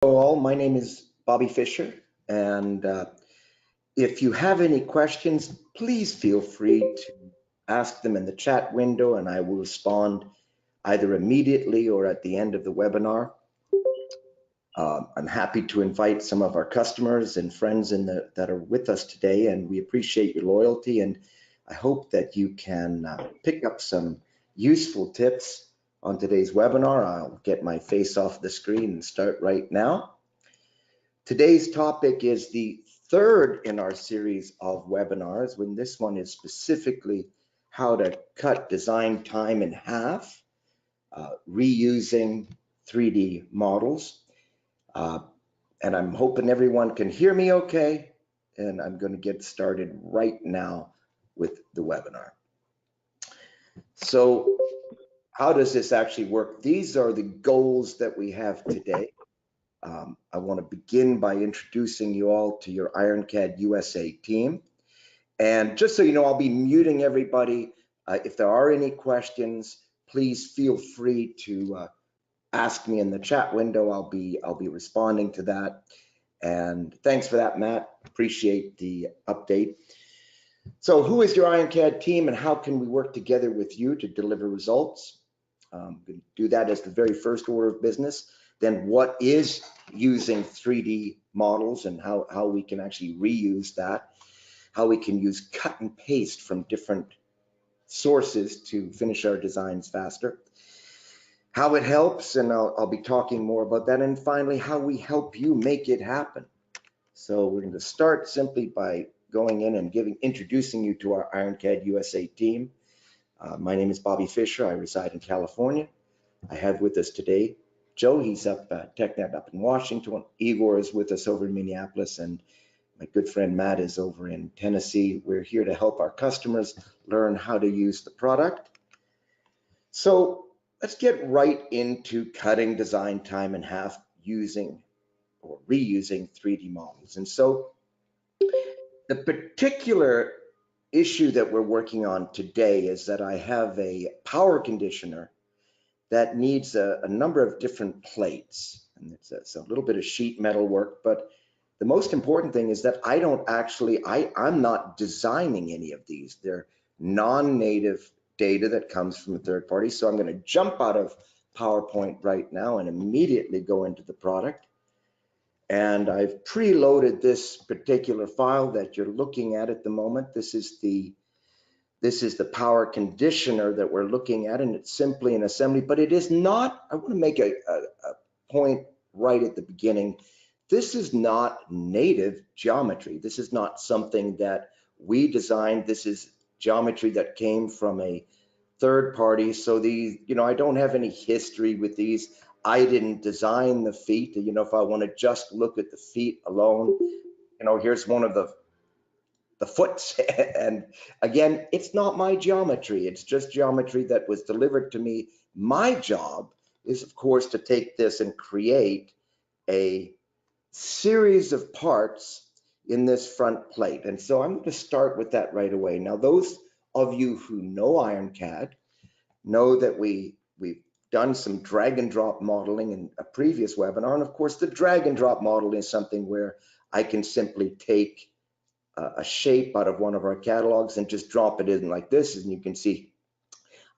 Hello all, my name is Bobby Fisher, and if you have any questions, please feel free to ask them in the chat window and I will respond either immediately or at the end of the webinar. I'm happy to invite some of our customers and friends that are with us today, and we appreciate your loyalty, and I hope that you can pick up some useful tips on today's webinar. I'll get my face off the screen and start right now. Today's topic is the third in our series of webinars, when this one is specifically how to cut design time in half, reusing 3D models. And I'm hoping everyone can hear me okay, and I'm going to get started right now with the webinar. So how does this actually work? These are the goals that we have today. I want to begin by introducing you all to your IronCAD USA team. And just so you know, I'll be muting everybody. If there are any questions, please feel free to ask me in the chat window. I'll be responding to that. And thanks for that, Matt. Appreciate the update. So who is your IronCAD team and how can we work together with you to deliver results? I'm going to do that as the very first order of business. Then what is using 3D models and how we can actually reuse that, how we can use cut and paste from different sources to finish our designs faster, how it helps, and I'll be talking more about that, and finally, how we help you make it happen. So we're going to start simply by going in and introducing you to our IronCAD USA team. My name is Bobby Fisher. I reside in California. I have with us today Joe. He's up at TechNet up in Washington. Igor is with us over in Minneapolis, and my good friend Matt is over in Tennessee. We're here to help our customers learn how to use the product. So let's get right into cutting design time in half using or reusing 3D models. And so the particular issue that we're working on today is that I have a power conditioner that needs a number of different plates. And it's a little bit of sheet metal work, but the most important thing is that I'm not designing any of these. They're non-native data that comes from a third party. So I'm going to jump out of PowerPoint right now and immediately go into the product. And I've preloaded this particular file that you're looking at the moment. This is the power conditioner that we're looking at, and it's simply an assembly, but it is not, I want to make a point right at the beginning. This is not native geometry. This is not something that we designed. This is geometry that came from a third party. So these, I don't have any history with these. I didn't design the feet. If I want to just look at the feet alone, here's one of the foots. And again, it's not my geometry. It's just geometry that was delivered to me. My job is, of course, to take this and create a series of parts in this front plate. And so I'm going to start with that right away. Now, those of you who know IronCAD know that we've done some drag and drop modeling in a previous webinar. And of course, the drag and drop model is something where I can simply take a shape out of one of our catalogs and just drop it in like this. And you can see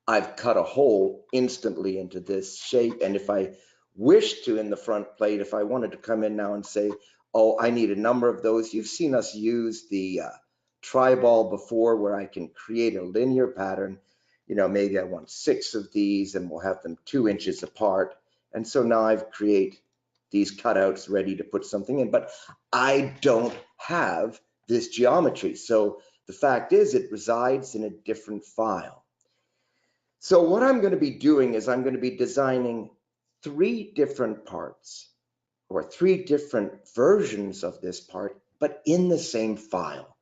I've cut a hole instantly into this shape. And if I wish to in the front plate, if I wanted to come in now and say, oh, I need a number of those, you've seen us use the tri-ball before, where I can create a linear pattern. Maybe I want 6 of these and we'll have them 2 inches apart. And so now I've created these cutouts ready to put something in, but I don't have this geometry. So the fact is it resides in a different file. So what I'm going to be doing is I'm going to be designing 3 different parts, or 3 different versions of this part, but in the same file.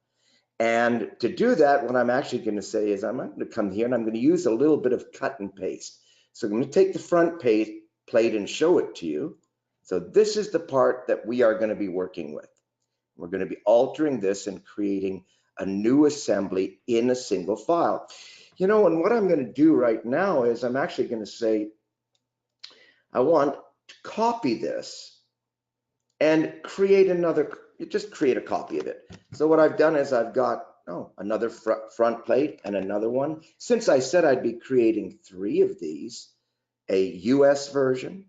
And to do that, what I'm actually going to say is I'm going to come here and I'm going to use a little bit of cut and paste. So I'm going to take the front plate and show it to you. So this is the part that we are going to be working with. We're going to be altering this and creating a new assembly in a single file. And what I'm going to do right now is I'm actually going to say, I want to copy this and just create a copy of it. So what I've done is I've got, another front plate and another one. Since I said I'd be creating 3 of these, a US version,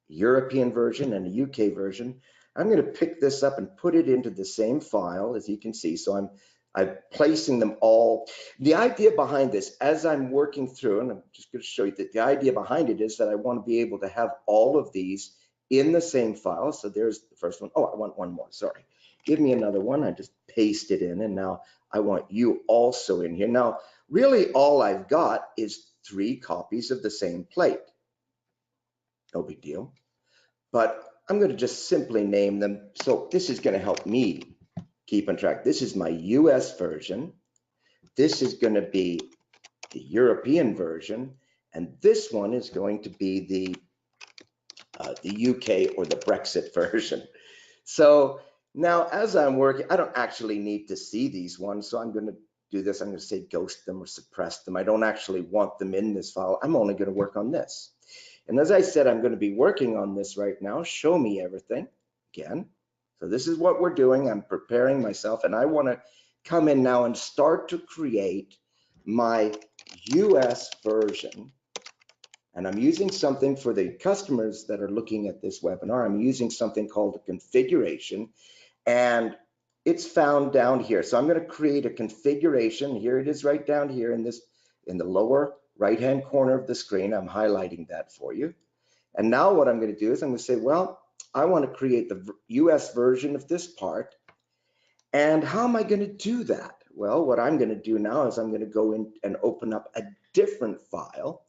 European version, and a UK version, I'm going to pick this up and put it into the same file, as you can see. So I'm placing them all. The idea behind this, as I'm working through, and I'm just going to show you that the idea behind it is that I want to be able to have all of these in the same file. So there's the first one. Oh, I want one more, sorry. Give me another one. I just paste it in, and now I want you also in here. Now, really all I've got is 3 copies of the same plate. No big deal. But I'm going to just simply name them. So this is going to help me keep on track. This is my US version. This is going to be the European version. And this one is going to be the UK or the Brexit version. So now as I'm working, I don't actually need to see these ones. So I'm going to do this. I'm going to say ghost them or suppress them. I don't actually want them in this file. I'm only going to work on this. And as I said, I'm going to be working on this right now. Show me everything again. So this is what we're doing. I'm preparing myself, and I want to come in now and start to create my US version. And I'm using something for the customers that are looking at this webinar. I'm using something called a configuration, and it's found down here. So I'm going to create a configuration. Here it is right down here in the lower right-hand corner of the screen. I'm highlighting that for you. And now what I'm going to do is I'm going to say, well, I want to create the US version of this part. And how am I going to do that? Well, what I'm going to do now is I'm going to go in and open up a different file.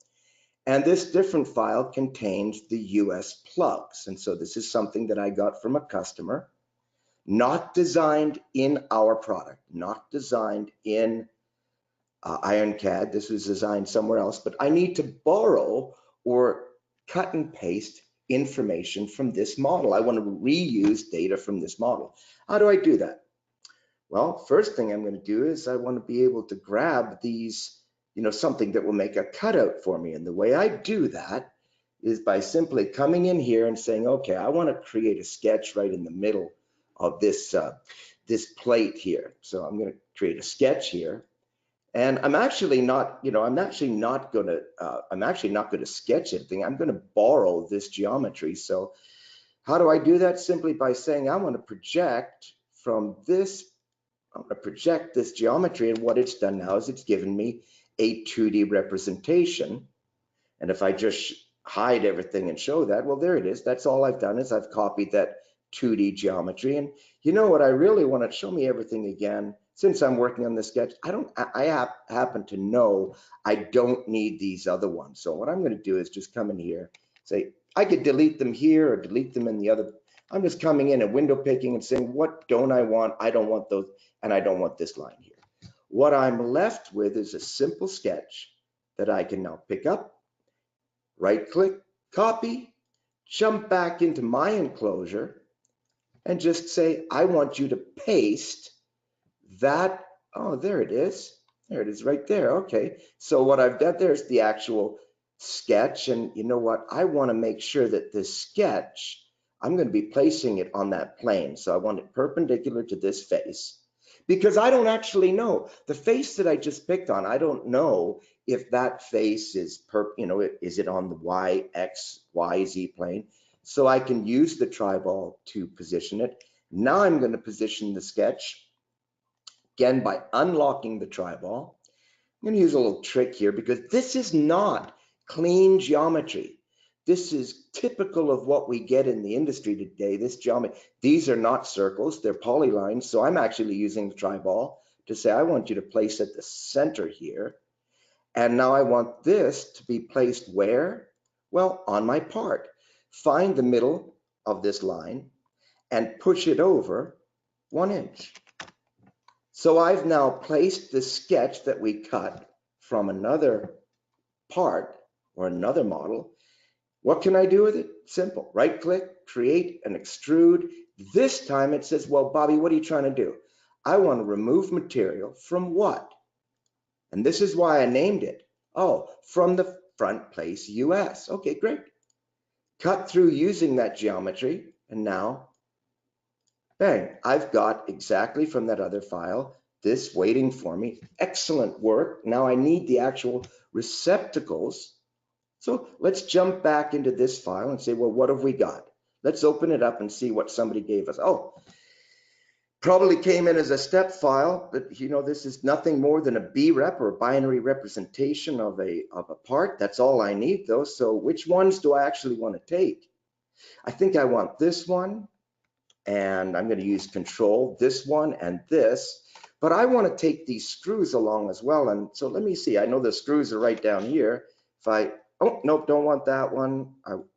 And this different file contains the US plugs. And so this is something that I got from a customer, not designed in our product, not designed in IronCAD. This was designed somewhere else, but I need to borrow or cut and paste information from this model. I want to reuse data from this model. How do I do that? Well, first thing I'm going to do is I want to be able to grab these, something that will make a cutout for me. And the way I do that is by simply coming in here and saying, okay, I want to create a sketch right in the middle of this, this plate here. So I'm going to create a sketch here. And I'm actually not going to sketch anything. I'm going to borrow this geometry. So how do I do that? Simply by saying I want to project from this. I'm going to project this geometry, and what it's done now is it's given me a 2D representation. And if I just hide everything and show that, well, there it is. That's all I've done is I've copied that 2D geometry. And you know what I really want to show me everything again. Since I'm working on this sketch, I happen to know I don't need these other ones. So what I'm going to do is just come in here, say I could delete them here or delete them in the other. I'm just coming in and window picking and saying, what don't I want? I don't want those, and I don't want this line here. What I'm left with is a simple sketch that I can now pick up, right click, copy, jump back into my enclosure, and just say, I want you to paste that. Oh, there it is. There it is right there. Okay. So what I've done, there's the actual sketch. And you know what? I want to make sure that this sketch, I'm going to be placing it on that plane. So I want it perpendicular to this face, because I don't actually know the face that I just picked on. I don't know if that face is is it on the Y, X, Y, Z plane. So I can use the triball to position it. Now I'm going to position the sketch again by unlocking the triball. I'm going to use a little trick here because this is not clean geometry. This is typical of what we get in the industry today. This geometry, these are not circles, they're polylines. So I'm actually using the triball to say, I want you to place at the center here. And now I want this to be placed where? Well, on my part. Find the middle of this line and push it over 1 inch. So I've now placed the sketch that we cut from another part or another model. What can I do with it? Simple. Right click, create and extrude. This time it says, well, Bobby, what are you trying to do? I want to remove material from what? And this is why I named it. Oh, from the front place US. Okay, great. Cut through using that geometry. And now Bang, I've got exactly from that other file, this waiting for me. Excellent work. Now I need the actual receptacles. So let's jump back into this file and say, well, what have we got? Let's open it up and see what somebody gave us. Oh, probably came in as a step file, but you know, this is nothing more than a B-rep or a binary representation of a part. That's all I need though. So which ones do I actually want to take? I think I want this one, and I'm going to use control, this one and this, but I want to take these screws along as well. And so let me see, I know the screws are right down here. If I, oh, nope, don't want that one.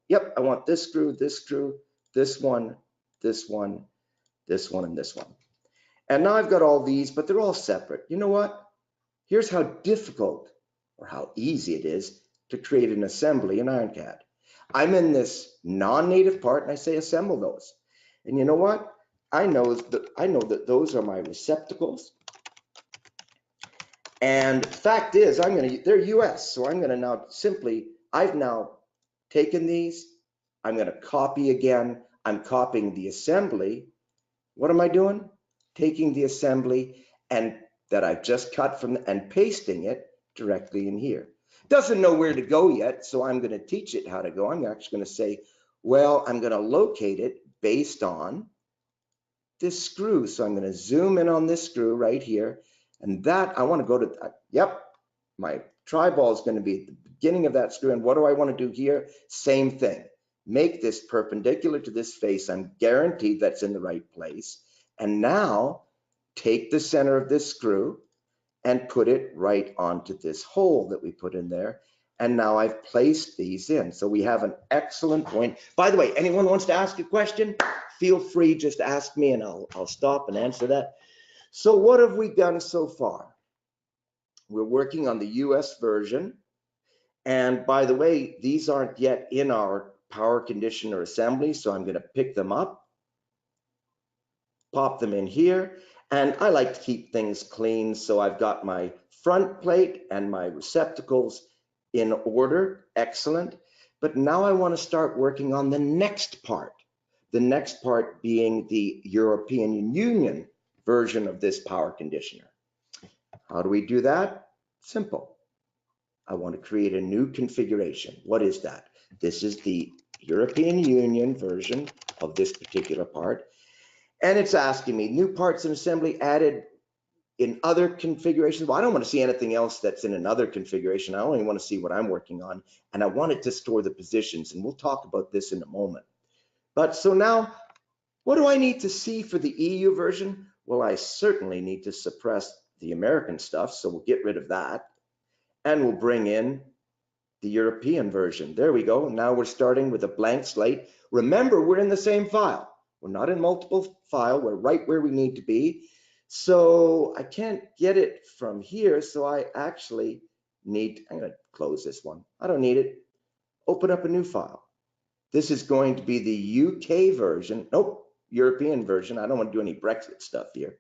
Yep, I want this screw, this one, this one, this one, and this one. And now I've got all these, but they're all separate. You know what? Here's how difficult or how easy it is to create an assembly in IronCAD. I'm in this non-native part and I say assemble those. And you know what? I know that those are my receptacles. And the fact is, they're US, so I'm gonna now simply, I've now taken these, I'm gonna copy again, I'm copying the assembly. What am I doing? Taking the assembly and that I've just cut from and pasting it directly in here. Doesn't know where to go yet, so I'm going to teach it how to go. I'm actually going to say, well, I'm going to locate it based on this screw. So I'm going to zoom in on this screw right here, and that I want to go to that. Yep, my tri-ball is going to be at the beginning of that screw. And what do I want to do here? Same thing. Make this perpendicular to this face. I'm guaranteed that's in the right place. And now take the center of this screw and put it right onto this hole that we put in there. And now I've placed these in. So we have an excellent point. By the way, anyone wants to ask a question? Feel free, just ask me and I'll stop and answer that. So what have we done so far? We're working on the US version. And by the way, these aren't yet in our power conditioner assembly, so I'm going to pick them up, pop them in here. And I like to keep things clean, so I've got my front plate and my receptacles in order. Excellent. But now I want to start working on the next part being the European Union version of this power conditioner. How do we do that? Simple. I want to create a new configuration. What is that? This is the European Union version of this particular part. And it's asking me new parts and assembly added in other configurations. Well, I don't want to see anything else that's in another configuration. I only want to see what I'm working on. And I want it to store the positions. And we'll talk about this in a moment. But so now, what do I need to see for the EU version? Well, I certainly need to suppress the American stuff. So we'll get rid of that. And we'll bring in the European version. There we go. Now we're starting with a blank slate. Remember, we're in the same file. We're not in multiple file. We're right where we need to be. So I can't get it from here. So I actually need, I'm going to close this one. I don't need it. Open up a new file. This is going to be the UK version. Nope, European version. I don't want to do any Brexit stuff here.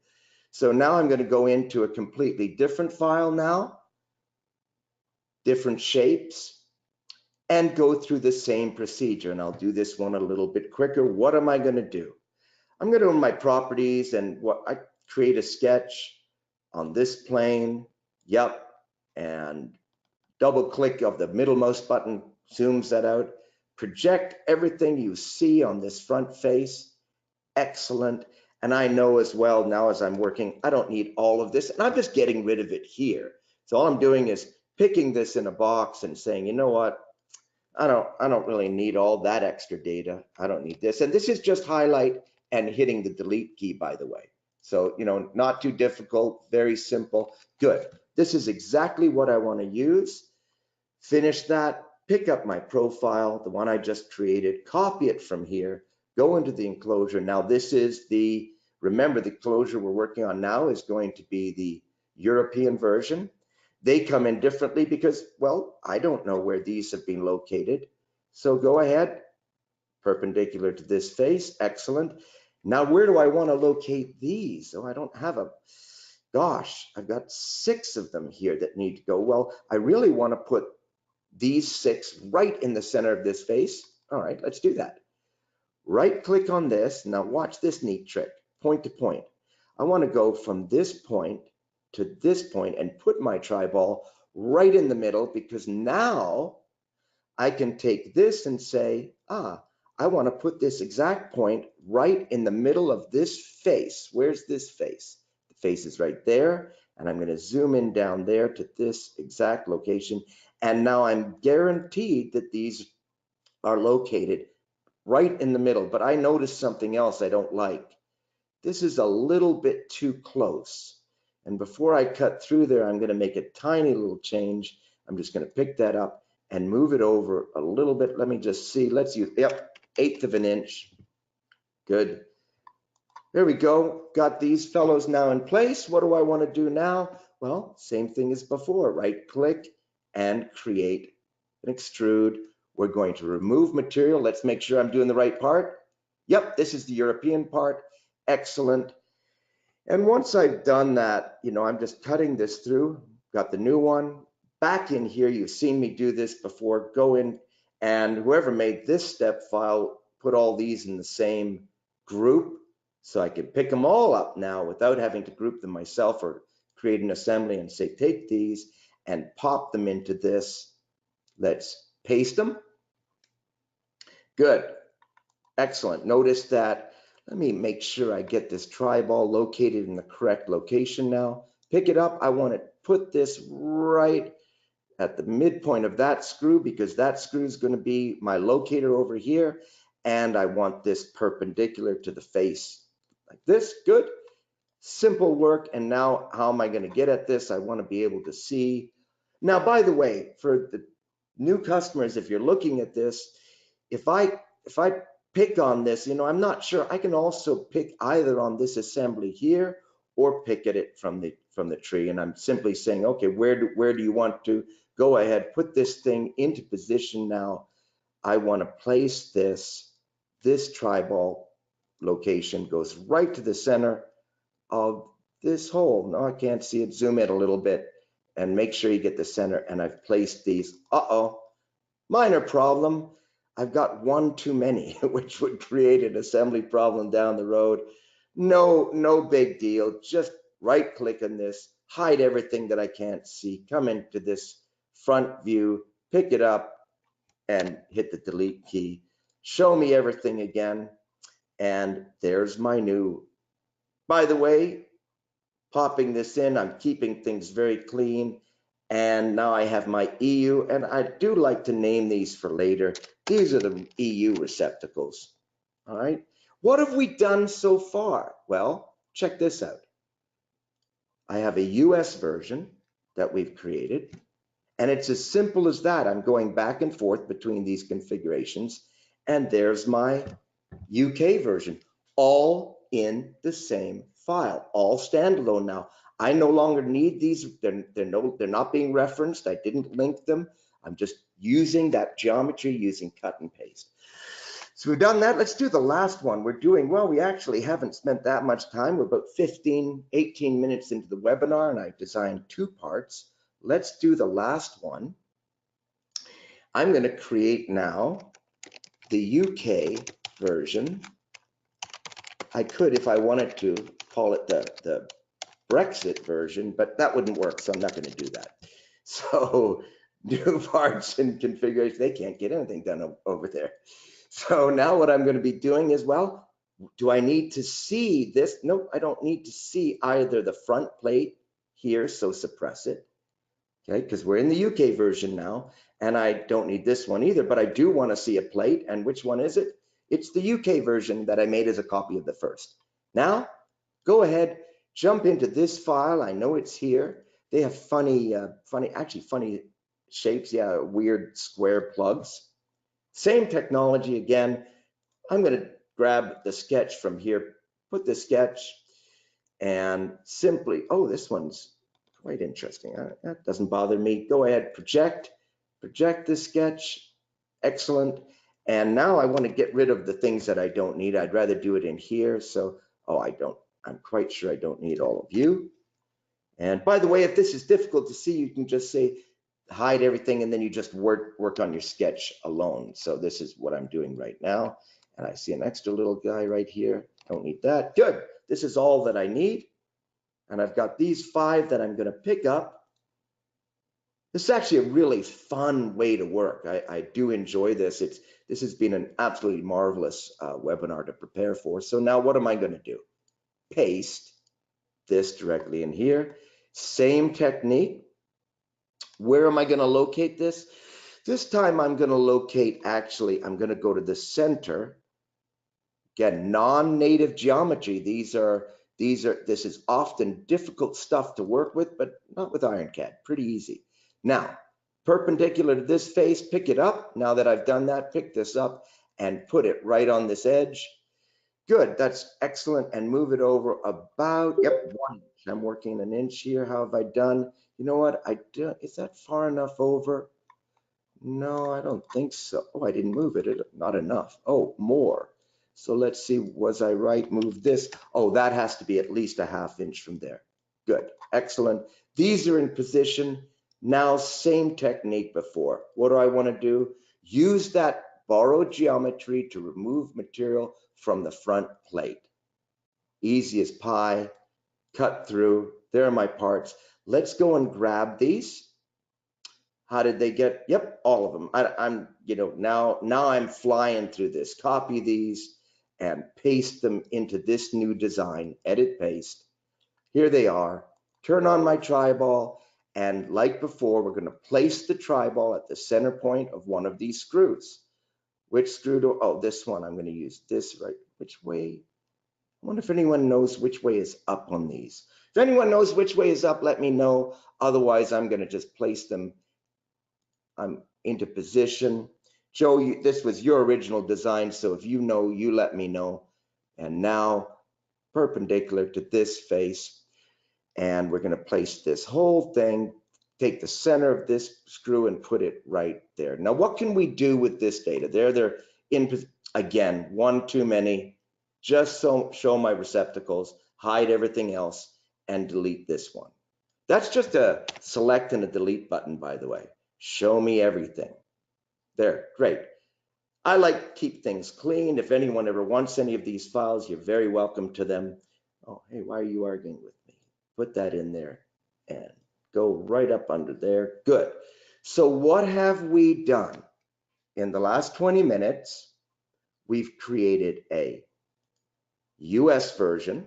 So now I'm going to go into a completely different file now, different shapes, and go through the same procedure. And I'll do this one a little bit quicker. What am I going to do? I'm going to go to my properties and I create a sketch on this plane. Yep. And double click of the middlemost button, zooms that out. Project everything you see on this front face. Excellent. And I know as well now as I'm working, I don't need all of this. And I'm just getting rid of it here. So all I'm doing is picking this in a box and saying, you know what? I don't really need all that extra data. I don't need this. And this is just highlight and hitting the delete key, by the way. So, you know, not too difficult, very simple. Good. This is exactly what I want to use. Finish that, pick up my profile, the one I just created, copy it from here, go into the enclosure. Now this is remember the closure we're working on now is going to be the European version. They come in differently because, well, I don't know where these have been located. So go ahead, perpendicular to this face, excellent. Now, where do I want to locate these? Oh, I don't have gosh, I've got 6 of them here that need to go. Well, I really want to put these 6 right in the center of this face. All right, let's do that. Right click on this. Now watch this neat trick. point to point. I want to go from this point to this point and put my tri-ball right in the middle, because now I can take this and say, I want to put this exact point right in the middle of this face. Where's this face? The face is right there, and I'm going to zoom in down there to this exact location. And now I'm guaranteed that these are located right in the middle. But I noticed something else I don't like. This is a little bit too close. And before I cut through there, I'm going to make a tiny little change. I'm just going to pick that up and move it over a little bit. Let me just see. Let's use, yep, 1/8 of an inch. Good. There we go. Got these fellows now in place. What do I want to do now? Well, same thing as before. Right click and create an extrude. We're going to remove material. Let's make sure I'm doing the right part. Yep, this is the European part. Excellent. And once I've done that, I'm just cutting this through. Got the new one. Back in here, you've seen me do this before. Go in, and whoever made this step file, put all these in the same group, so I can pick them all up now without having to group them myself or create an assembly and say, take these and pop them into this. Let's paste them. Good. Excellent. Notice that. Let me make sure I get this tri-ball located in the correct location now. Pick it up. I want to put this right at the midpoint of that screw, because that screw is going to be my locator over here. And I want this perpendicular to the face like this. Good. Simple work. And now how am I going to get at this? I want to be able to see. Now, by the way, for the new customers, if you're looking at this, if I pick on this, I'm not sure. I can also pick either on this assembly here or pick at it from the tree. And I'm simply saying, okay, where do you want to go ahead, put this thing into position now. I want to place this tri-ball location goes right to the center of this hole. No, I can't see it. Zoom in a little bit and make sure you get the center. And I've placed these. Minor problem. I've got one too many, which would create an assembly problem down the road. No big deal. Just right click on this, hide everything that I can't see, come into this front view, pick it up and hit the delete key. Show me everything again. And there's my new. By the way, popping this in, I'm keeping things very clean. And now I have my EU, and I do like to name these for later. These are the EU receptacles. All right. What have we done so far? Well, check this out. I have a US version that we've created, and it's as simple as that. I'm going back and forth between these configurations, and there's my UK version, all in the same file, all standalone now. I no longer need these. They're not being referenced. I didn't link them. I'm just using that geometry using cut and paste. So we've done that. Let's do the last one. We're doing well. We actually haven't spent that much time. We're about 18 minutes into the webinar, and I designed 2 parts. Let's do the last one. I'm going to create now the UK version. I could, if I wanted to, call it the Brexit version, but that wouldn't work, so I'm not going to do that. So new parts and configuration, they can't get anything done over there. So now what I'm going to be doing is, well, do I need to see this? Nope, I don't need to see either the front plate here, so suppress it, okay, because we're in the UK version now, and I don't need this one either, but I do want to see a plate. And which one is it? It's the UK version that I made as a copy of the first. Now, go ahead, jump into this file. I know it's here. They have funny shapes. Yeah, weird square plugs. Same technology again. I'm going to grab the sketch from here, put the sketch, and simply, oh, this one's quite interesting. That doesn't bother me. Go ahead, project the sketch. Excellent. And now I want to get rid of the things that I don't need. I'd rather do it in here. So, I'm quite sure I don't need all of you. And by the way, if this is difficult to see, you can just say hide everything, and then you just work on your sketch alone. So this is what I'm doing right now. And I see an extra little guy right here. Don't need that. Good. This is all that I need. And I've got these 5 that I'm going to pick up. This is actually a really fun way to work. I do enjoy this. This has been an absolutely marvelous webinar to prepare for. So now what am I going to do? Paste this directly in here. Same technique. Where am I going to locate this? This time I'm going to locate, actually, I'm going to go to the center. Again, non-native geometry. This is often difficult stuff to work with, but not with IronCAD, pretty easy. Now, perpendicular to this face, pick it up. Now that I've done that, pick this up and put it right on this edge. Good, that's excellent. And move it over about, yep, 1 inch. I'm working an inch here. How have I done? You know what? Is that far enough over? No, I don't think so. Oh, I didn't move it. Not enough. Oh, more. So let's see, was I right? Move this. Oh, that has to be at least a 1/2 inch from there. Good, excellent. These are in position. Now, same technique before. What do I want to do? Use that borrowed geometry to remove material from the front plate. Easy as pie. Cut through. There are my parts. Let's go and grab these. How did they get? Yep, all of them. I'm, now I'm flying through this. Copy these and paste them into this new design. Edit, paste. Here they are. Turn on my tri-ball, and like before, we're going to place the tri-ball at the center point of one of these screws. Which screw do? Oh, this one. I'm going to use this right. Which way? I wonder if anyone knows which way is up on these. If anyone knows which way is up, let me know. Otherwise, I'm going to just place them. I'm into position. Joe, this was your original design, so if you know, you let me know. And now perpendicular to this face, and we're going to place this whole thing, take the center of this screw and put it right there. Now, what can we do with this data? They're in, again, one too many. Just show my receptacles, hide everything else, and delete this one. That's just a select and a delete button, by the way. Show me everything. There, great. I like to keep things clean. If anyone ever wants any of these files, you're very welcome to them. Oh, hey, why are you arguing with me? Put that in there and go right up under there. Good. So what have we done? In the last 20 minutes, we've created a US version,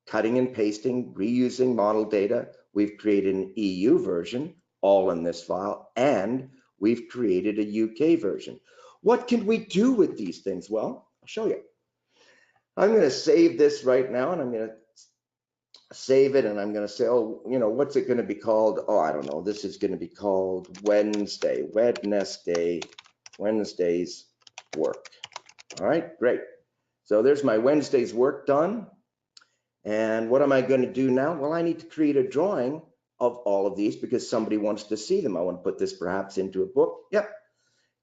cutting and pasting, reusing model data. We've created an EU version, all in this file, and we've created a UK version. What can we do with these things? Well, I'll show you. I'm going to save this right now, and I'm going to save it, and I'm going to say, oh, what's it going to be called? Oh, I don't know. This is going to be called Wednesday's work. All right, great. So there's my Wednesday's work done. And what am I going to do now? Well, I need to create a drawing of all of these because somebody wants to see them. I want to put this perhaps into a book. Yep.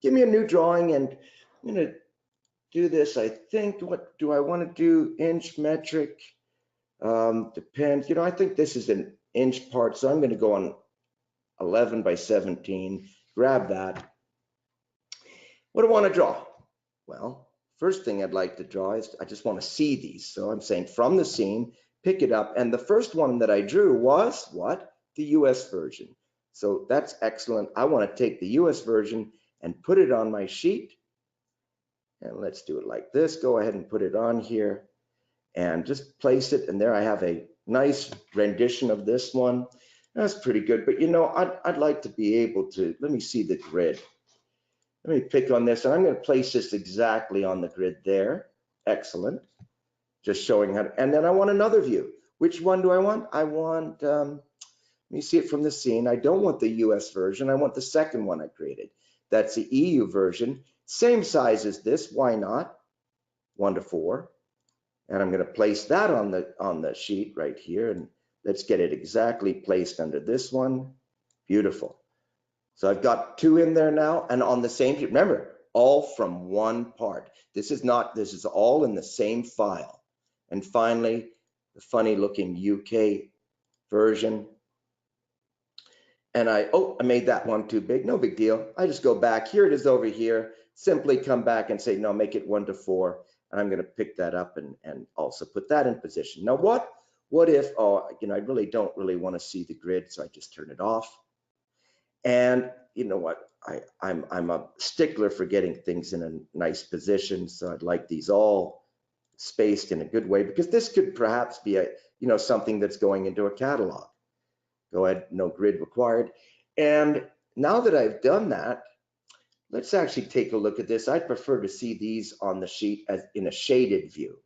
Give me a new drawing, and I'm going to do this. I think, what do I want to do? Inch, metric, depends. I think this is an inch part, so I'm going to go on 11 by 17. Grab that. What do I want to draw? Well, first thing I'd like to draw is I just want to see these. So I'm saying from the scene, pick it up. And the first one that I drew was what? The US version. So that's excellent. I want to take the US version and put it on my sheet. And let's do it like this. Go ahead and put it on here and just place it. And there I have a nice rendition of this one. That's pretty good. But I'd like to be able to, let me see the grid. Let me pick on this, and I'm going to place this exactly on the grid there. Excellent. Just showing how, and then I want another view. Which one do I want? I want, let me see it from the scene. I don't want the US version. I want the second one I created. That's the EU version. Same size as this. Why not? 1:4. And I'm going to place that on the sheet right here. And let's get it exactly placed under this one. Beautiful. So I've got 2 in there now, and on the same, remember, all from one part. This is all in the same file. And finally, the funny looking UK version. And I made that one too big. No big deal. I just go back. Here it is over here. Simply come back and say, no, make it 1:4. and I'm going to pick that up and also put that in position. Now, what if, oh, you know, I really don't really want to see the grid, so I just turn it off. And you know what? I'm a stickler for getting things in a nice position, so I'd like these all spaced in a good way, because this could perhaps be a, you know, something that's going into a catalog. Go ahead, no grid required. And now that I've done that, let's actually take a look at this. I'd prefer to see these on the sheet as in a shaded view.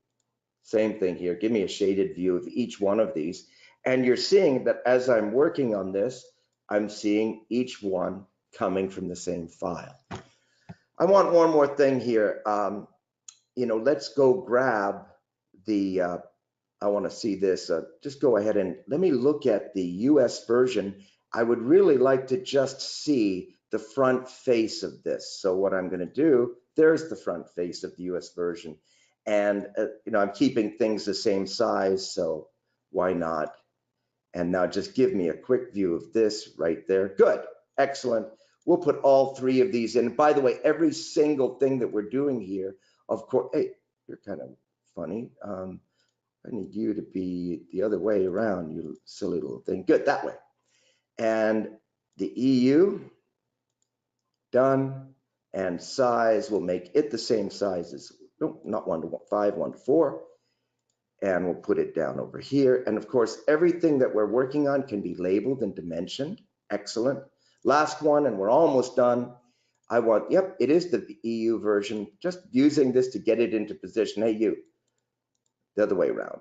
Same thing here. Give me a shaded view of each one of these. And you're seeing that as I'm working on this, I'm seeing each one coming from the same file. I want one more thing here. You know, let's go grab the, I want to see this. Just go ahead and let me look at the US version. I would really like to just see the front face of this. So what I'm going to do, there's the front face of the US version. And, you know, I'm keeping things the same size, so why not? And now just give me a quick view of this right there. Good, excellent. We'll put all three of these in. By the way, every single thing that we're doing here, of course, hey, you're kind of funny. I need you to be the other way around, you silly little thing. Good, that way. And the EU, done. And size, will make it the same size as, no, not 1 to 5, 1 to 4. And we'll put it down over here. And of course, everything that we're working on can be labeled and dimensioned. Excellent. Last one, and we're almost done. I want, yep, it is the EU version. Just using this to get it into position. Hey, you, the other way around.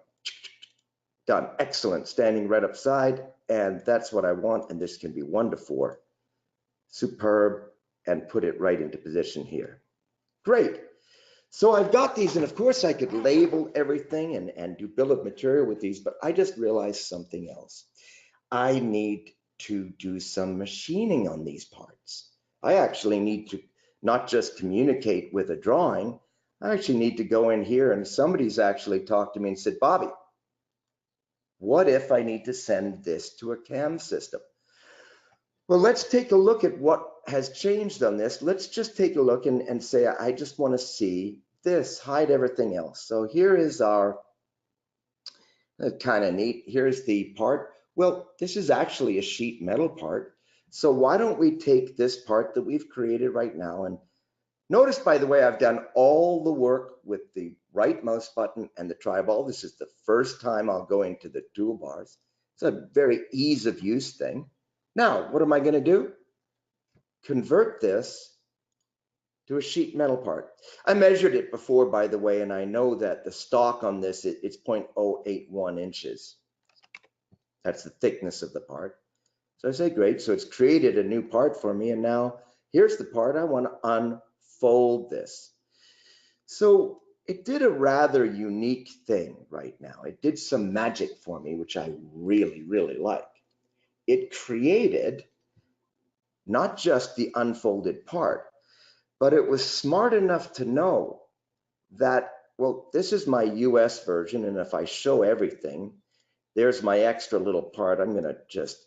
Done. Excellent. Standing right upside. And that's what I want. And this can be 1 to 4. Superb. And put it right into position here. Great. So I've got these, and of course I could label everything and do bill of material with these, but I just realized something else. I need to do some machining on these parts. I actually need to not just communicate with a drawing, I actually need to go in here, and somebody's actually talked to me and said, Bobby, what if I need to send this to a CAM system? Well, let's take a look at what has changed on this. Let's just take a look and say, I just want to see this, hide everything else. So here is our, kind of neat, here's the part. Well, this is actually a sheet metal part. So why don't we take this part that we've created right now, and notice, by the way, I've done all the work with the right mouse button and the tribal. This is the first time I'll go into the toolbars. It's a very ease of use thing. Now, what am I going to do? Convert this to a sheet metal part. I measured it before, by the way, and I know that the stock on this, it's 0.081 inches. That's the thickness of the part. So I say, great. So it's created a new part for me. And now here's the part. I want to unfold this. So it did a rather unique thing right now. It did some magic for me, which I really, really like. It created not just the unfolded part, but it was smart enough to know that, well, this is my US version, and if I show everything, there's my extra little part. I'm going to just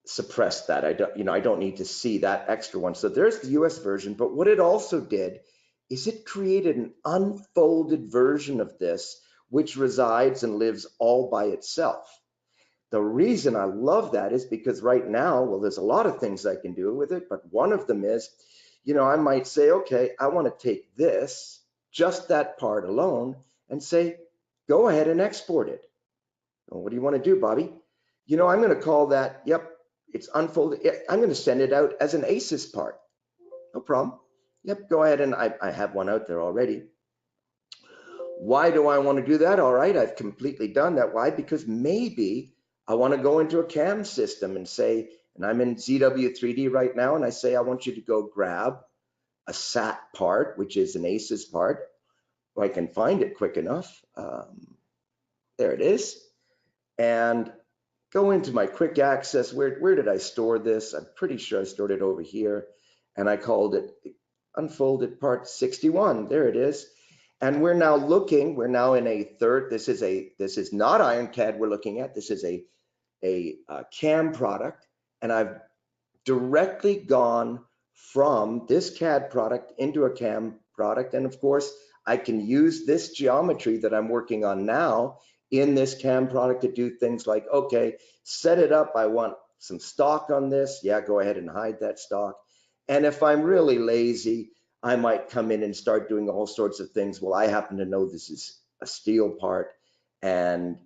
suppress that. I don't need to see that extra one. So there's the US version, but what it also did is it created an unfolded version of this, which resides and lives all by itself. The reason I love that is because right now, well, there's a lot of things I can do with it, but one of them is, I might say, okay, I want to take this, just that part alone, and say, go ahead and export it. Well, what do you want to do, Bobby? I'm going to call that, yep, it's unfolded. I'm going to send it out as an ACES part. No problem. Yep, go ahead, and I have one out there already. Why do I want to do that? All right, I've completely done that. Why? Because maybe I want to go into a CAM system and say, and I'm in ZW3D right now, and I say, I want you to go grab a SAT part, which is an ACES part. If I can find it quick enough. There it is. And go into my quick access. Where did I store this? I'm pretty sure I stored it over here. And I called it unfolded part 61. There it is. And we're now in a third. This is not IronCAD we're looking at. This is a CAM product. And I've directly gone from this CAD product into a CAM product. And of course, I can use this geometry that I'm working on now in this CAM product to do things like, okay, set it up. I want some stock on this. Yeah, go ahead and hide that stock. And if I'm really lazy, I might come in and start doing all sorts of things. Well, I happen to know this is a steel part, and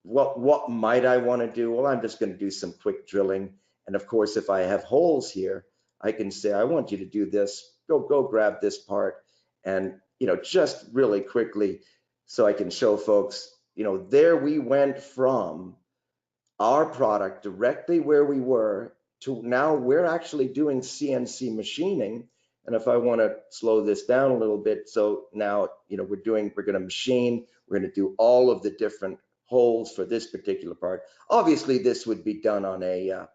what might I want to do? Well, I'm just going to do some quick drilling. And of course, if I have holes here, I can say, I want you to do this. Go grab this part, and just really quickly, so I can show folks, there we went from our product directly where we were to now we're actually doing CNC machining. And if I want to slow this down a little bit, so now we're going to machine, we're going to do all of the different holes for this particular part. Obviously this would be done on a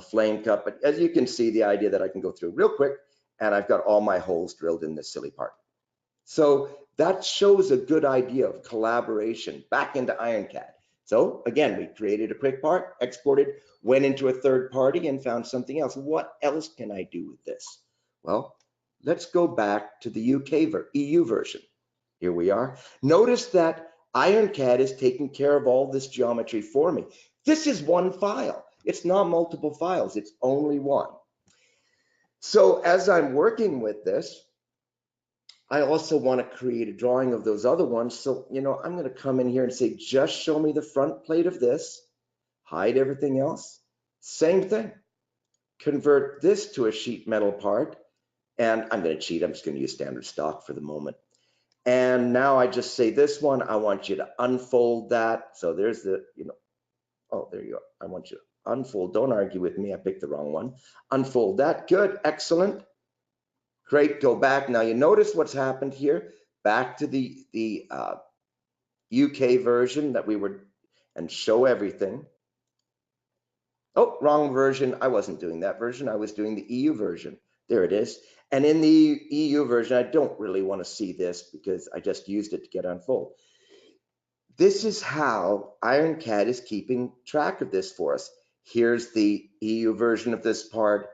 flame cut, but as you can see, the idea that I can go through real quick, and I've got all my holes drilled in this silly part. So that shows a good idea of collaboration back into IronCAD. So again, we created a quick part, exported, went into a third party and found something else. What else can I do with this? Well, let's go back to the EU version. Here we are. Notice that IronCAD is taking care of all this geometry for me. This is one file. It's not multiple files. It's only one. So as I'm working with this, I also want to create a drawing of those other ones. So, I'm going to come in here and say, just show me the front plate of this, hide everything else. Same thing. Convert this to a sheet metal part. And I'm going to cheat. I'm just going to use standard stock for the moment. And now I just say this one, I want you to unfold that. So there's the, oh, there you are. I want you to unfold. Don't argue with me. I picked the wrong one. Unfold that. Good. Excellent. Great, go back. Now you notice what's happened here. Back to the UK version that we were, and show everything. Oh, wrong version. I wasn't doing that version. I was doing the EU version. There it is. And in the EU version, I don't really want to see this because I just used it to get unfold. This is how IronCAD is keeping track of this for us. Here's the EU version of this part.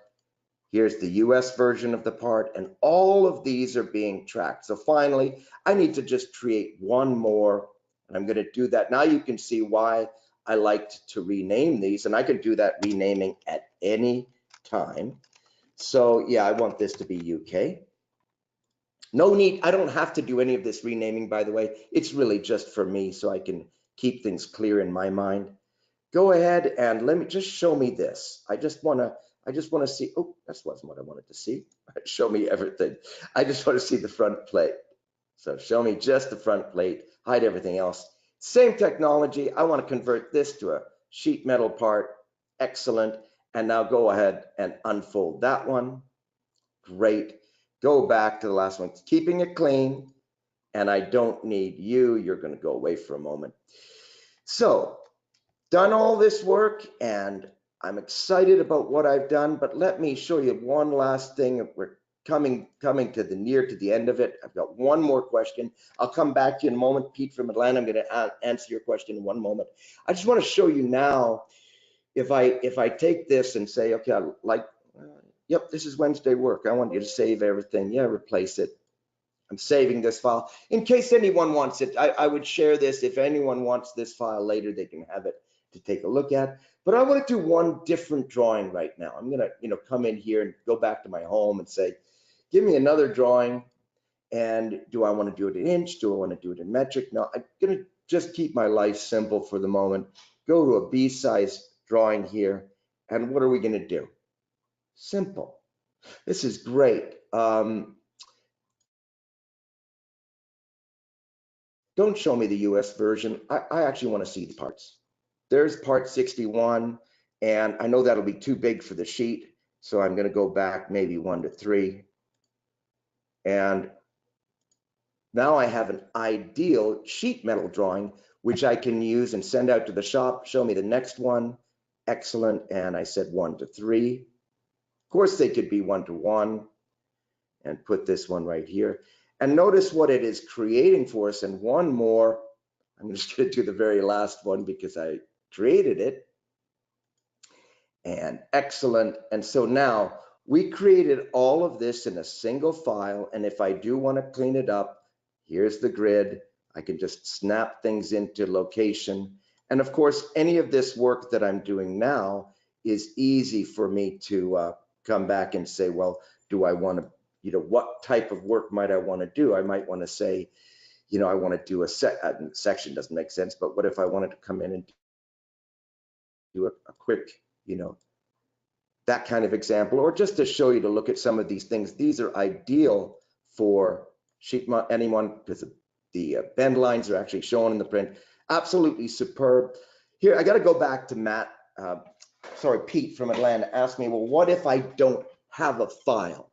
Here's the US version of the part, and all of these are being tracked. So finally, I need to just create one more, and I'm going to do that. Now you can see why I liked to rename these, and I can do that renaming at any time. So yeah, I want this to be UK. No need, I don't have to do any of this renaming, by the way. It's really just for me so I can keep things clear in my mind. Go ahead and let me just show me this. I just want to see, oh, that wasn't what I wanted to see. Show me everything. I just want to see the front plate. So show me just the front plate, hide everything else. Same technology. I want to convert this to a sheet metal part. Excellent. And now go ahead and unfold that one. Great. Go back to the last one, keeping it clean. And I don't need you. You're going to go away for a moment. So done all this work, and I'm excited about what I've done, but let me show you one last thing. We're coming to the end of it. I've got one more question. I'll come back to you in a moment. Pete from Atlanta, I'm going to answer your question in one moment. I just want to show you now, if I take this and say, okay, yep, this is Wednesday work. I want you to save everything. Yeah, replace it. I'm saving this file. In case anyone wants it, I would share this. If anyone wants this file later, they can have it to take a look at. But I want to do one different drawing right now. I'm going to, come in here and go back to my home and say, give me another drawing. And do I want to do it in inch? Do I want to do it in metric? No, I'm going to just keep my life simple for the moment. Go to a B-size drawing here. And what are we going to do? Simple. This is great. Don't show me the US version. I actually want to see the parts. There's part 61, and I know that'll be too big for the sheet, so I'm going to go back maybe 1 to 3. And now I have an ideal sheet metal drawing, which I can use and send out to the shop. Show me the next one. Excellent. And I said 1 to 3. Of course, they could be 1 to 1, and put this one right here. And notice what it is creating for us. And one more, I'm just going to do the very last one because I created it. And excellent. And so now we created all of this in a single file. And if I do want to clean it up, Here's the grid. I can just snap things into location. And of course, any of this work that I'm doing now is easy for me to come back and say, well, do I want to, what type of work might I want to do? I might want to say, I want to do a section, doesn't make sense, but what if I wanted to come in and do a quick, that kind of example, or just to show you to look at some of these things. These are ideal for sheet anyone because the bend lines are actually shown in the print. Absolutely superb. Here, I got to go back to Matt, Pete from Atlanta asked me, well, what if I don't have a file?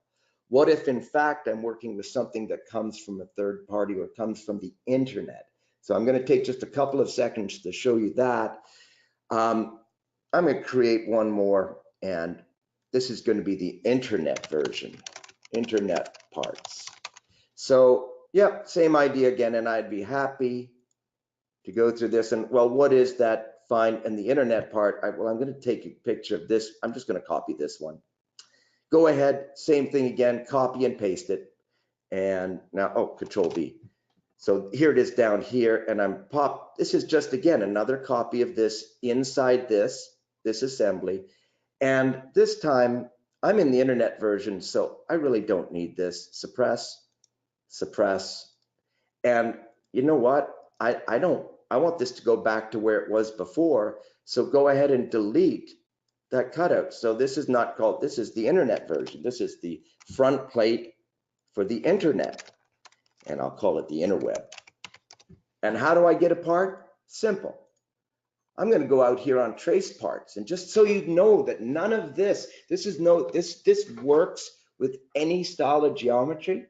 What if, in fact, I'm working with something that comes from a third party or comes from the internet? So I'm going to take just a couple of seconds to show you that. I'm going to create one more, and this is going to be the internet version, internet parts. So, yeah, same idea again, and I'd be happy to go through this. And, well, what is that find in the internet part? Well, I'm going to take a picture of this. I'm just going to copy this one. Go ahead, same thing again, copy and paste it. And now, Control V. So here it is down here, and this is just, again, another copy of this inside this assembly. And this time, I'm in the internet version, so I really don't need this. Suppress, suppress. And you know what? I want this to go back to where it was before. So go ahead and delete that cutout. So this is not called, this is the internet version. This is the front plate for the internet. And I'll call it the interweb. And how do I get a part? Simple. I'm going to go out here on trace parts, and just so you know that none of this works with any style of geometry.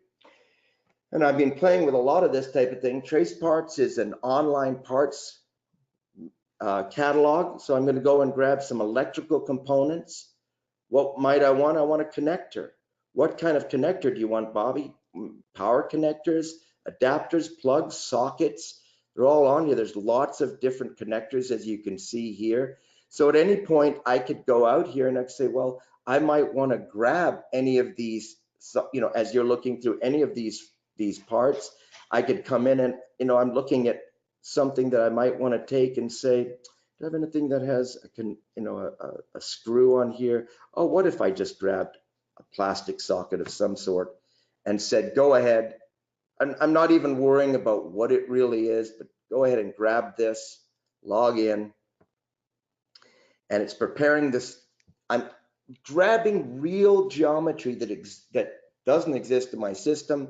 And I've been playing with a lot of this type of thing. Trace parts is an online parts catalog. So I'm going to go and grab some electrical components. What might I want? I want a connector. What kind of connector do you want, Bobby? Power connectors, adapters, plugs, sockets. They're all on here. There's lots of different connectors, as you can see here. So at any point, I could go out here and I could say, well, I might want to grab any of these, as you're looking through any of these parts, I could come in and, I'm looking at something that I might want to take and say, do I have anything that has a screw on here? Oh, what if I just grabbed a plastic socket of some sort and said, go ahead. I'm not even worrying about what it really is, but go ahead and grab this, log in, and it's preparing this. I'm grabbing real geometry that doesn't exist in my system.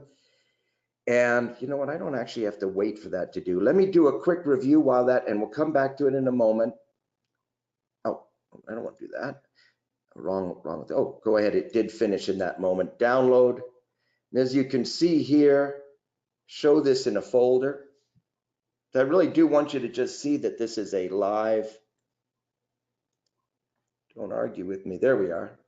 And you know what? I don't actually have to wait for that to do. Let me do a quick review while and we'll come back to it in a moment. Oh, I don't want to do that. Wrong. Oh, go ahead. It did finish in that moment. Download. And as you can see here, show this in a folder. I really do want you to just see that this is a live. Don't argue with me. There we are.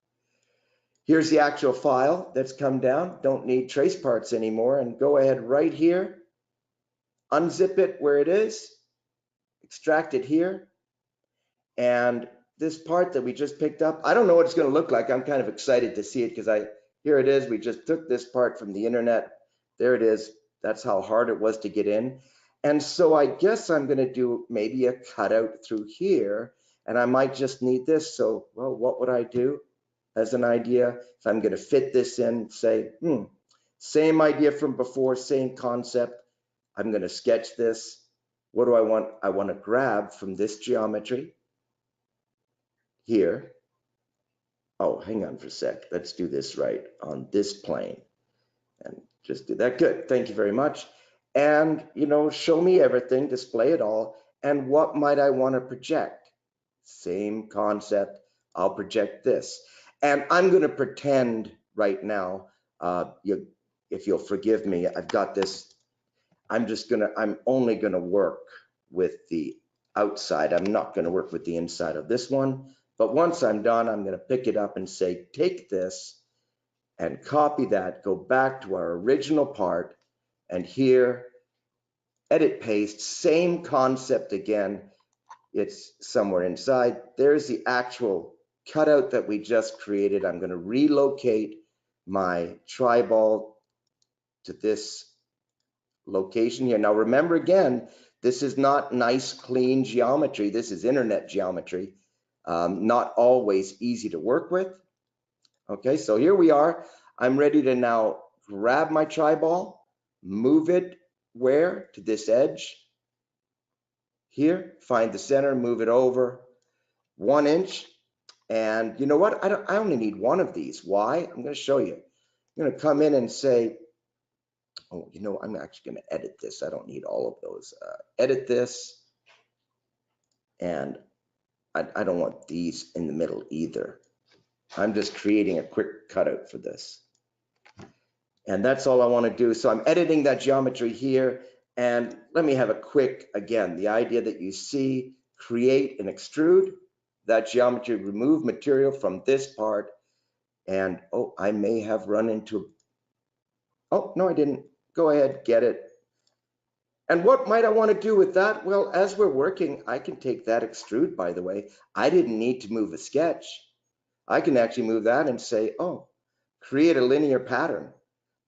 Here's the actual file that's come down. Don't need trace parts anymore. And go ahead right here, unzip it where it is, extract it here. And this part that we just picked up, I don't know what it's going to look like. I'm kind of excited to see it because here it is. We just took this part from the internet. There it is. That's how hard it was to get in. And so I guess I'm going to do maybe a cutout through here, and I might just need this. So, well, what would I do as an idea? If I'm going to fit this in, say, same idea from before, same concept. I'm going to sketch this. What do I want? I want to grab from this geometry here. Oh, hang on for a sec. Let's do this right on this plane and just do that. Good. Thank you very much. And, show me everything, display it all. And what might I want to project? Same concept. I'll project this. And I'm going to pretend right now, if you'll forgive me, I've got this. I'm only going to work with the outside. I'm not going to work with the inside of this one. But once I'm done, I'm going to pick it up and say, take this and copy that, go back to our original part, and here, edit, paste, same concept again. It's somewhere inside. There's the actual cutout that we just created. I'm going to relocate my triball to this location here. Now remember again, this is not nice, clean geometry. This is internet geometry. Not always easy to work with. Okay, so here we are. I'm ready to now grab my tri-ball, move it where? To this edge. Here, find the center, move it over 1 inch. And you know what? I only need one of these. Why? I'm going to show you. I'm going to come in and say, oh, you know, I'm actually going to edit this. I don't need all of those. Edit this. And I don't want these in the middle either. I'm just creating a quick cutout for this. And that's all I want to do. So I'm editing that geometry here. And let me have a quick, again, the idea that you see, create and extrude that geometry, remove material from this part. And oh, I may have run into, oh, no, I didn't. Go ahead, get it. And what might I want to do with that? Well, as we're working, I can take that extrude, by the way. I didn't need to move a sketch. I can actually move that and say, oh, create a linear pattern.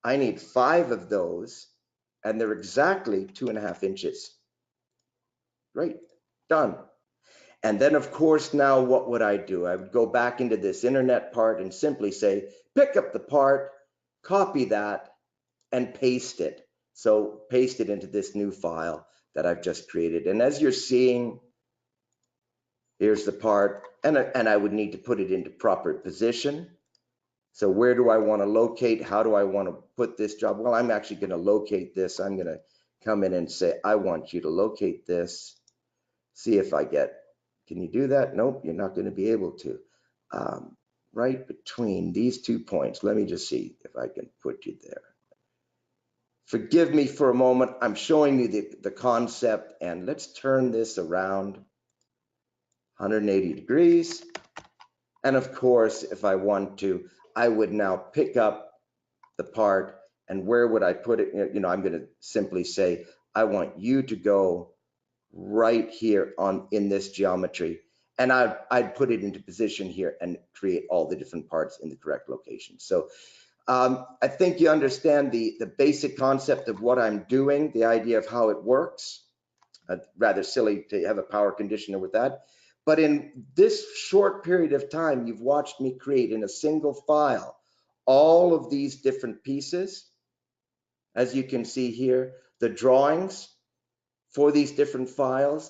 I need 5 of those, and they're exactly 2.5 inches. Great, done. And then, of course, now what would I do? I would go back into this internet part and simply say, pick up the part, copy that, and paste it. So paste it into this new file that I've just created. And as you're seeing, here's the part, and I would need to put it into proper position. So where do I want to locate? How do I want to put this job? Well, I'm actually going to locate this. I'm going to come in and say, I want you to locate this. See if I get, can you do that? Nope, you're not going to be able to. Right between these 2 points. Let me just see if I can put you there. Forgive me for a moment. I'm showing you the concept, and let's turn this around 180 degrees. And of course, if I want to, I would now pick up the part, and where would I put it? You know, I'm going to simply say, I want you to go right here in this geometry, and I'd put it into position here and create all the different parts in the correct location. So I think you understand the basic concept of what I'm doing, the idea of how it works. Rather silly to have a power conditioner with that. But in this short period of time, you've watched me create in a single file all of these different pieces. As you can see here, the drawings for these different files,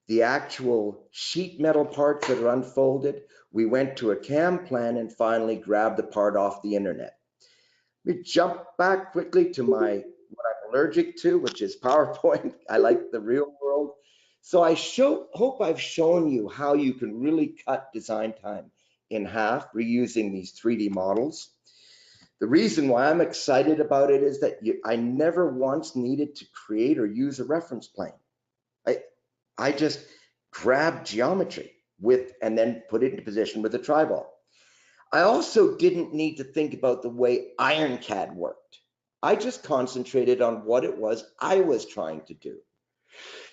the actual sheet metal parts that are unfolded. We went to a CAM plan and finally grabbed the part off the internet. We jump back quickly to what I'm allergic to, which is PowerPoint. I like the real world. So I hope I've shown you how you can really cut design time in half reusing these 3D models. The reason why I'm excited about it is that I never once needed to create or use a reference plane. I just grabbed geometry and then put it into position with a tri-ball. I also didn't need to think about the way IronCAD worked. I just concentrated on what it was I was trying to do.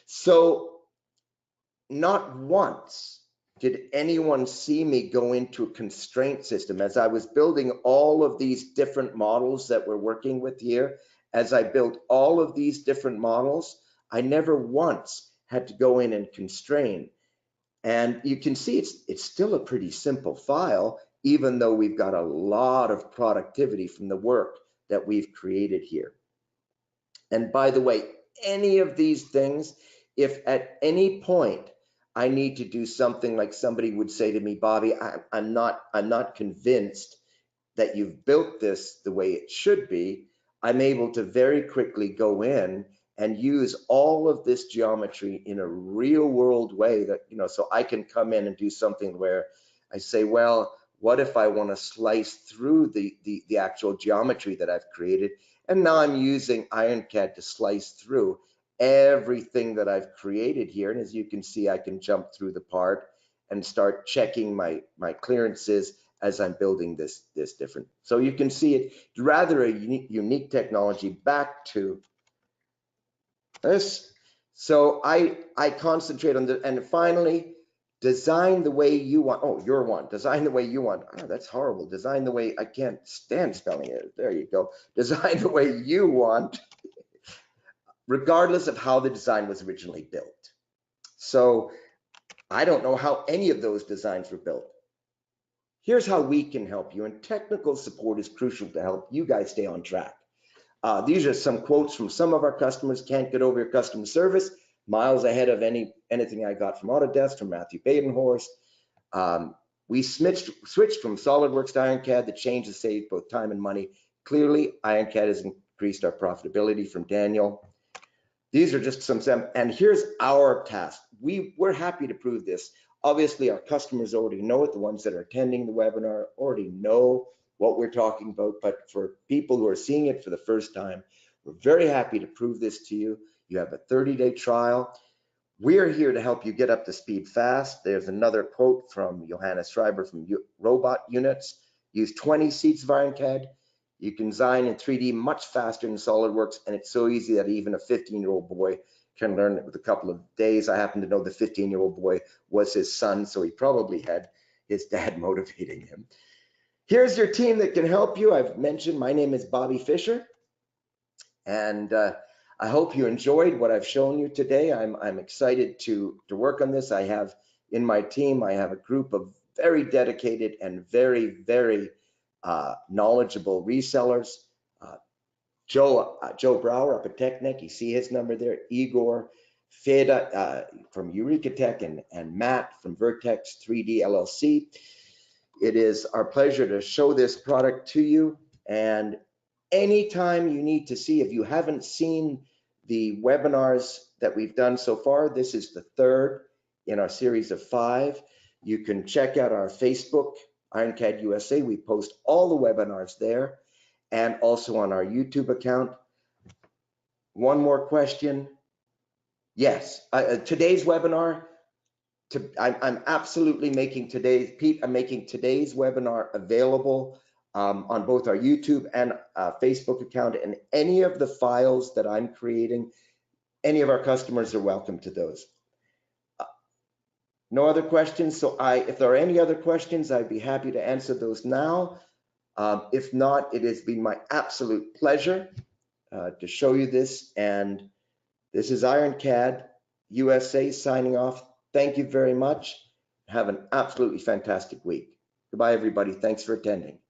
So not once did anyone see me go into a constraint system as I was building all of these different models that we're working with here. As I built all of these different models, I never once had to go in and constrain. And you can see it's still a pretty simple file, even though we've got a lot of productivity from the work that we've created here. And by the way, any of these things, if at any point I need to do something like somebody would say to me, Bobby, I'm not convinced that you've built this the way it should be, I'm able to very quickly go in and use all of this geometry in a real world way that, you know, so I can come in and do something where I say, well, what if I want to slice through the actual geometry that I've created? And now I'm using IronCAD to slice through everything that I've created here. And as you can see, I can jump through the part and start checking my clearances as I'm building this different. So you can see it rather a unique technology. Back to this. So I concentrate on and finally design the way you want. Oh, you're one. Design the way you want. Oh, that's horrible. Design the way, I can't stand spelling it. There you go. Design the way you want. regardless of how the design was originally built. So I don't know how any of those designs were built. Here's how we can help you, and technical support is crucial to help you guys stay on track. These are some quotes from some of our customers. Can't get over your customer service. Miles ahead of anything I got from Autodesk, from Matthew Badenhorst. We switched from SolidWorks to IronCAD. The change has saved both time and money. Clearly, IronCAD has increased our profitability, from Daniel. These are just some, and here's our task. We're happy to prove this. Obviously, our customers already know it. The ones that are attending the webinar already know what we're talking about, but for people who are seeing it for the first time, we're very happy to prove this to you. You have a 30-day trial. We're here to help you get up to speed fast. There's another quote from Johannes Schreiber from Robot Units. Use 20 seats of IronCAD. You can design in 3D much faster than SolidWorks, and it's so easy that even a 15-year-old boy can learn it with a couple of days. I happen to know the 15-year-old boy was his son, so he probably had his dad motivating him. Here's your team that can help you. I've mentioned my name is Bobby Fisher, and I hope you enjoyed what I've shown you today. I'm excited to work on this. I have in my team, I have a group of very dedicated and very knowledgeable resellers. Joe Brower up at TechNet, you see his number there. Igor Feda from Eureka Tech, and Matt from Vertex 3D LLC. It is our pleasure to show this product to you, and anytime you need to see, if you haven't seen the webinars that we've done so far, this is the third in our series of 5. You can check out our Facebook, IronCAD USA. We post all the webinars there, and also on our YouTube account. One more question. Yes, today's webinar, I'm absolutely making today's webinar available on both our YouTube and Facebook account, and any of the files that I'm creating, any of our customers are welcome to those. No other questions, so if there are any other questions, I'd be happy to answer those now. If not, it has been my absolute pleasure to show you this, and this is IronCAD USA signing off. Thank you very much. Have an absolutely fantastic week. Goodbye, everybody. Thanks for attending.